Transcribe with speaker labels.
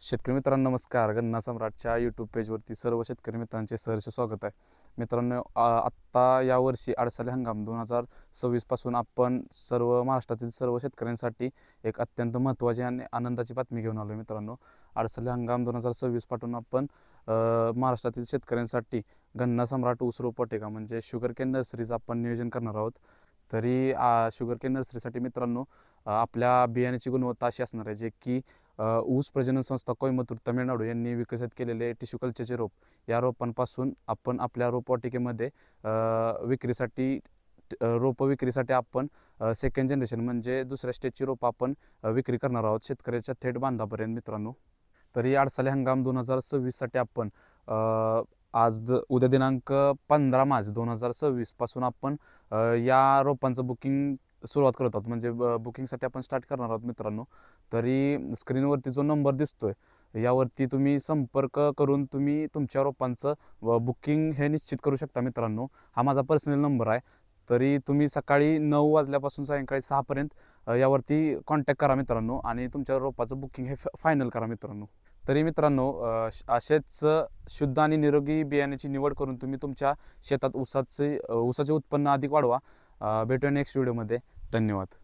Speaker 1: शेतकरी मित्रांनो नमस्कार. गन्ना सम्राटच्या यूट्यूब पेजवरती सर्व शेतकरी मित्रांचे सहर्ष स्वागत आहे. मित्रांनो, आत्ता यावर्षी अडसाली हंगाम 2026 पासून आपण सर्व महाराष्ट्रातील सर्व शेतकऱ्यांसाठी एक अत्यंत महत्त्वाची आणि आनंदाची बातमी घेऊन आलो. मित्रांनो, अडसाली हंगाम 2026 पासून आपण महाराष्ट्रातील शेतकऱ्यांसाठी गन्ना सम्राट ऊस रोपवाटिका म्हणजे शुगर केन नर्सरीचं आपण नियोजन करणार आहोत. तरी शुगर केन नर्सरीसाठी मित्रांनो, आपल्या बियाण्याची गुणवत्ता अशी असणार आहे, जे की ऊस प्रजनन संस्था कोयंबतूर तामिळनाडू यांनी विकसित केलेले टिश्यू कल्चरचे रोप, या रोपांपासून आपण आपल्या रोपवाटिकेमध्ये विक्रीसाठी रोपं विक्रीसाठी आपण सेकंड जनरेशन म्हणजे दुसऱ्या स्टेजची रोपं आपण विक्री करणार आहोत शेतकऱ्याच्या थेट बांधापर्यंत. मित्रांनो, तरी अडसाली हंगाम 2026साठी आपण उद्या दिनांक 15 मार्च 2026 पासून आपण या रोपांचं बुकिंग सुरुवात करत आहोत. म्हणजे बुकिंगसाठी आपण स्टार्ट करणार आहोत. मित्रांनो, तरी स्क्रीनवरती जो नंबर दिसतोय यावरती तुम्ही संपर्क करून तुम्ही तुमच्या रोपांचं बुकिंग हे निश्चित करू शकता. मित्रांनो, हा माझा पर्सनल नंबर आहे. तरी तुम्ही सकाळी 9 वाजल्यापासून सायंकाळी 6 पर्यंत यावरती कॉन्टॅक्ट करा मित्रांनो, आणि तुमच्या रोपाचं बुकिंग हे फायनल करा. मित्रांनो, तरी मित्रांनो, असेच शुद्ध आणि निरोगी बियाण्याची निवड करून तुम्ही तुमच्या शेतात ऊसाचे उत्पन्न अधिक वाढवा. भेटूया नेक्स्ट व्हिडिओमध्ये. धन्यवाद.